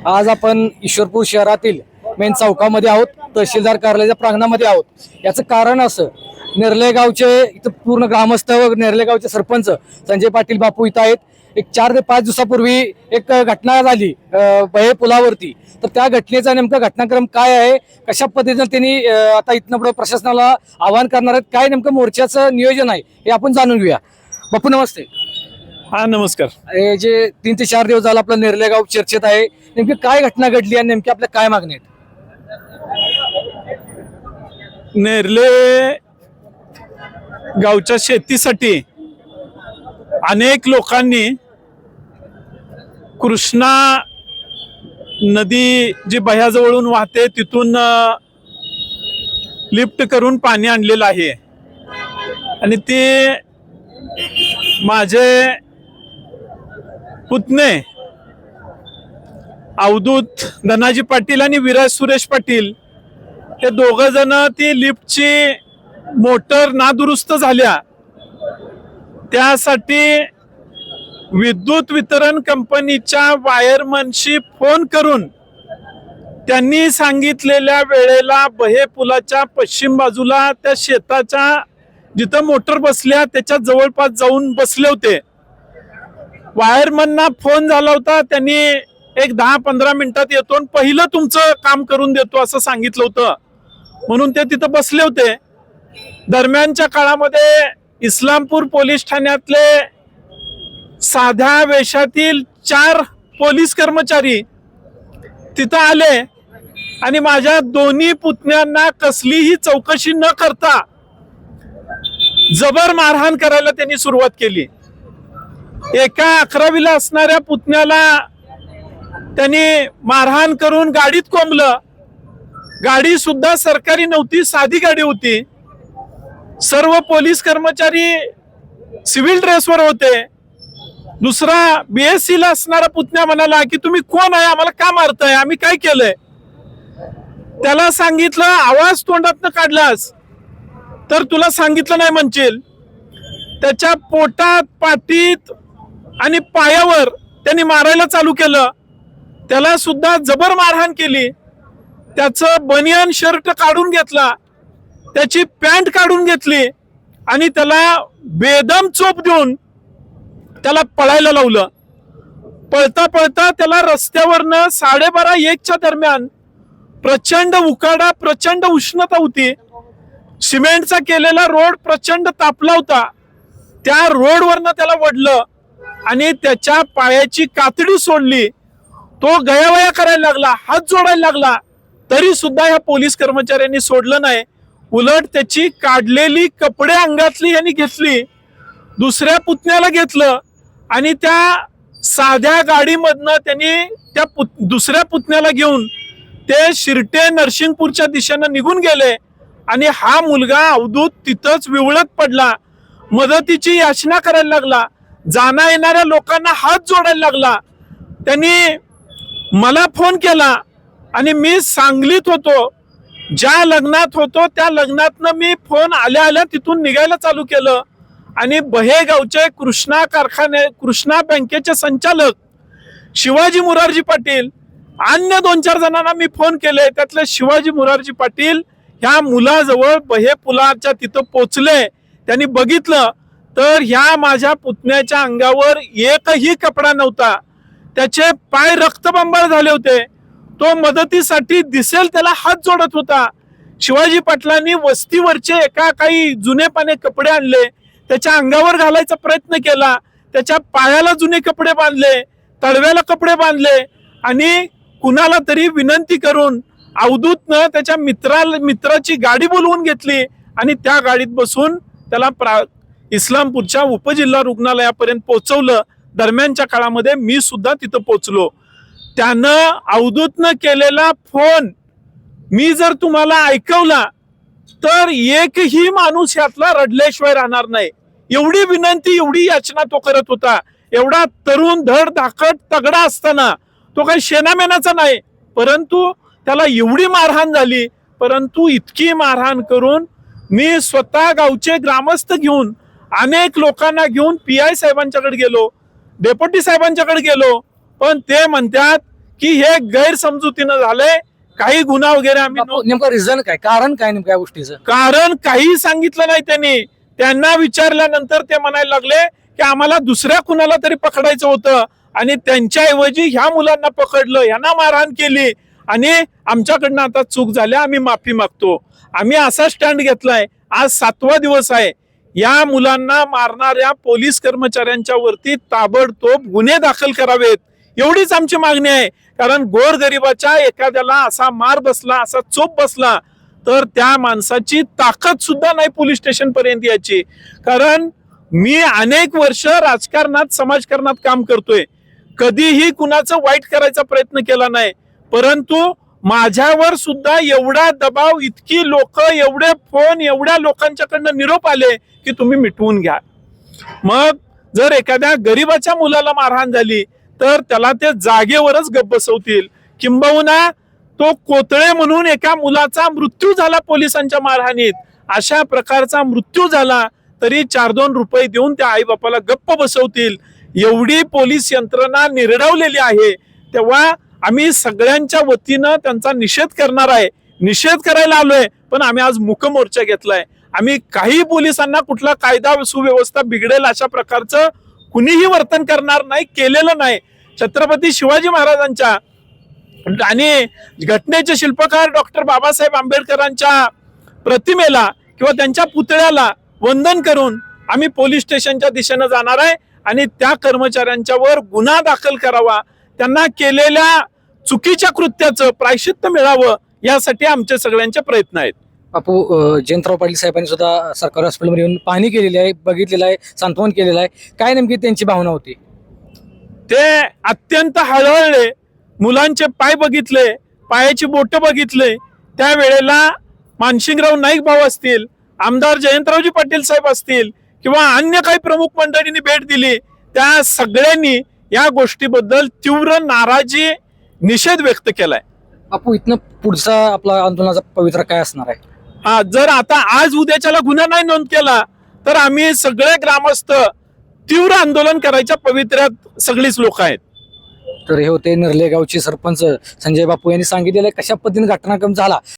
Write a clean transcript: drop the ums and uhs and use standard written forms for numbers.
आज आपण ईश्वरपूर शहरातील मेन चौकामध्ये आहोत, तहसीलदार कार्यालयाच्या प्रांगणामध्ये आहोत। याचं कारण असं, नेरले गावचे इथं पूर्ण ग्रामस्थ व नेरले गावचे सरपंच संजय पाटील बापू इथं आहेत। एक 4 ते 5 दिवसापूर्वी एक घटना झाली बहे पुलावरती। तर त्या घटनेचा नेमका घटनाक्रम काय आहे, कशा पद्धतीने त्यांनी आता इथनं पुढे प्रशासनाला आवाहन करणार आहेत, काय नेमकं मोर्चाचं नियोजन आहे हे आपण जाणून घेऊया। बापू नमस्ते। हा नमस्कार। हे जे 3 ते 4 दिवस झाला आपलं नेरले गाव चर्चेत आहे, नेमकी काय घटना घडली आणि नेमकी आपल्या काय मागणी आहेत? नेरले गावच्या शेतीसाठी अनेक लोकांनी कृष्णा नदी जी बह्याजवळून वाहते तिथून लिफ्ट करून पाणी आणलेलं आहे आणि ते माझे पुतणे अवधूत धनाजी पाटील आणि विराज सुरेश पाटील हे दोघ जण ती लिफ्टची मोटर नादुरुस्त झाल्या त्यासाठी विद्युत वितरण कंपनीच्या वायरमनशी फोन करून त्यांनी सांगितलेल्या वेळेला बहे पुलाच्या पश्चिम बाजूला त्या शेताच्या जिथं मोटर बसल्या त्याच्या जवळपास जाऊन बसले होते। वायरमनना फोन झाला होता, त्यांनी एक 10-15 मिनिटात येतो आणि पहिलं तुमचं काम करून देतो असं सांगितलं होतं, म्हणून ते तिथं बसले होते। दरम्यानच्या काळामध्ये इस्लामपूर पोलीस ठाण्यातले साध्या वेशातील 4 पोलीस कर्मचारी तिथं आले आणि माझ्या दोन्ही पुतण्यांना कसलीही चौकशी न करता जबर मारहाण करायला त्यांनी सुरुवात केली। एका 11वीला असणाऱ्या पुतण्याला त्यांनी मारहाण करून गाडीत कोंबलं। गाडी सुद्धा सरकारी नव्हती, साधी गाडी होती। सर्व पोलीस कर्मचारी सिव्हिल ड्रेसवर होते। दुसरा BSc ला असणारा पुतण्या म्हणाला की तुम्ही कोण आहे, आम्हाला का मारताय, आम्ही काय केलंय? त्याला सांगितलं आवाज तोंडातनं काढलास तर तुला सांगितलं नाही म्हणशील। त्याच्या पोटात, पाठीत आणि पायावर त्यांनी मारायला चालू केलं। त्याला सुद्धा जबर मारहाण केली। त्याचं बनियान शर्ट काढून घेतला, त्याची पॅन्ट काढून घेतली आणि त्याला बेदम चोप देऊन त्याला पळायला लावलं। पळता पळता त्याला रस्त्यावरनं 12:30-1च्या दरम्यान प्रचंड उकाडा, प्रचंड उष्णता होती। सिमेंटचा केलेला रोड प्रचंड तापला होता। त्या रोडवरनं त्याला वडलं आणि त्याच्या पायाची कातडी सोडली। तो गयावया करायला लागला, हात जोडायला लागला, तरी सुद्धा ह्या पोलीस कर्मचाऱ्यांनी सोडलं नाही। उलट त्याची काढलेली कपडे अंगातली यांनी घेतली, दुसऱ्या पुतण्याला घेतलं आणि त्या साध्या गाडीमधनं त्यांनी त्या दुसऱ्या पुतण्याला घेऊन ते शिरटे नरसिंगपूरच्या दिशेनं निघून गेले आणि हा मुलगा अवधूत तिथंच विवळत पडला। मदतीची याचना करायला लागला, जाणा येणाऱ्या लोकांना हात जोडायला लागला। त्यांनी मला फोन केला आणि मी सांगलीत होतो, ज्या लग्नात होतो त्या लग्नातनं मी फोन आल्या आल्या तिथून निघायला चालू केलं आणि बहेगावचे कृष्णा बँकेचे संचालक शिवाजी मुरारजी पाटील अन्य 2-4 जणांना मी फोन केले। त्यातले शिवाजी मुरारजी पाटील ह्या मुलाजवळ बहे पुलाच्या तिथं पोचले। त्यांनी बघितलं तर ह्या माझ्या पुतण्याच्या अंगावर एकही कपडा नव्हता, त्याचे पाय रक्तबंबाळ झाले होते। तो मदतीसाठी दिसेल त्याला हात जोडत होता। शिवाजी पाटलांनी वस्तीवरचे एका काही जुने पाने कपडे आणले, त्याच्या अंगावर घालायचा प्रयत्न केला, त्याच्या पायाला जुने कपडे बांधले, तळव्याला कपडे बांधले आणि कुणाला तरी विनंती करून अवधूतनं त्याच्या मित्राची गाडी बोलवून घेतली आणि त्या गाडीत बसून त्याला इस्लामपूरच्या उपजिल्हा रुग्णालयापर्यंत पोहोचवलं। दरम्यानच्या काळामध्ये मी सुद्धा तिथं पोहोचलो। त्यानं अवधूतनं केलेला फोन मी जर तुम्हाला ऐकवला तर एकही माणूस यातला रडल्याशिवाय राहणार नाही। एवढी विनंती, एवढी याचना तो करत होता। एवढा तरुण, धड धाकट, तगडा असताना तो काही शेणामेनाचा नाही, परंतु त्याला एवढी मारहाण झाली। परंतु इतकी मारहाण करून मी स्वतः गावचे ग्रामस्थ घेऊन, अनेक लोकांना घेऊन PI साहेबांच्याकडे गेलो, डेप्युटी साहेबांच्याकडे गेलो, पण ते म्हणतात की हे गैरसमजुतीनं झालंय, काही गुन्हा वगैरे आम्ही बापू, नेमकं रिझन काय, कारण काय नेमकं या गोष्टीचं? कारण काही सांगितलं नाही त्यांनी. त्यांना विचारल्यानंतर ते म्हणायला लागले की आम्हाला दुसऱ्या कुणाला तरी पकडायचं होतं आणि त्यांच्याऐवजी ह्या मुलांना पकडलं, ह्यांना मारहाण केली आणि आमच्याकडनं आता चूक झाल्या, आम्ही माफी मागतो. आम्ही असा स्टँड घेतलाय. आज 7वा दिवस आहे. या मुलांना मारणाऱ्या पोलीस कर्मचाऱ्यांच्या वरती ताबडतोब गुन्हे दाखल करावेत, एवढीच आमची मागणी आहे. कारण गोरगरिबाच्या एखाद्याला असा मार बसला, असा चोप बसला, तर त्या माणसाची ताकद सुद्धा नाही पोलीस स्टेशन पर्यंत यायची. कारण मी अनेक वर्ष राजकारणात, समाजकारणात काम करतोय, कधीही कुणाचं वाईट करायचा प्रयत्न केला नाही. परंतु माझ्यावर सुद्धा एवढा दबाव, इतकी लोक, एवढे फोन, एवढ्या लोकांच्याकडनं निरोप आले की तुम्ही मिटवून घ्या. मग जर एखाद्या गरीबाच्या मुलाला मारहाण झाली तर त्याला ते जागेवरच गप्प बसवतील. किंबहुना तो कोतळे म्हणून एका मुलाचा मृत्यू झाला पोलिसांच्या मारहाणीत, अशा प्रकारचा मृत्यू झाला तरी 4-2 रुपये देऊन त्या आई बापाला गप्प बसवतील. एवढी पोलीस यंत्रणा निर्डावलेली आहे. तेव्हा आम्ही सगळ्यांच्या वतीनं त्यांचा निषेध करणार आहे. निषेध करायला आलोय, पण आम्ही आज मूक मोर्चा घेतलाय. आम्ही काही पोलिसांना कुठला कायदा सुव्यवस्था बिघडेल अशा प्रकारचं कुणीही वर्तन करणार नाही, केलेलं नाही. छत्रपती शिवाजी महाराजांच्या आणि घटनेचे शिल्पकार डॉक्टर बाबासाहेब आंबेडकरांच्या प्रतिमेला किंवा त्यांच्या पुतळ्याला वंदन करून आम्ही पोलीस स्टेशनच्या दिशेनं जाणार आहे आणि त्या कर्मचाऱ्यांच्यावर गुन्हा दाखल करावा, त्यांना केलेल्या चुकीच्या कृत्याचं प्रायश्चित्त मिळावं, यासाठी आमचे सगळ्यांचे प्रयत्न आहेत. बापू, जयंतराव पाटील साहेबांनी सुद्धा सरकारी हॉस्पिटलमध्ये येऊन पाहणी केलेली आहे, बघितलेलं आहे, सांत्वन केलेलं आहे. काय नेमकी त्यांची भावना होती? ते अत्यंत हळहळले. मुलांचे पाय बघितले, पायाची बोट बघितले. त्यावेळेला मानसिंगराव नाईक भाऊ असतील, आमदार जयंतरावजी पाटील साहेब असतील किंवा अन्य काही प्रमुख मंडळींनी भेट दिली, त्या सगळ्यांनी या गोष्टीबद्दल तीव्र नाराजी, निषेध व्यक्त केलाय. बापू, इथनं पुढचा आपला आंदोलनाचा पवित्रा काय असणार आहे? जर आता आज उद्याच्याला गुन्हा नाही नोंद केला तर आम्ही सगळे ग्रामस्थ तीव्र आंदोलन करायच्या पवित्र्यात सगळीच लोक आहेत. तर हे होते निर्ले गावचे सरपंच संजय बापू यांनी सांगितलेलं कशा पद्धतीने घटनाक्रम झाला.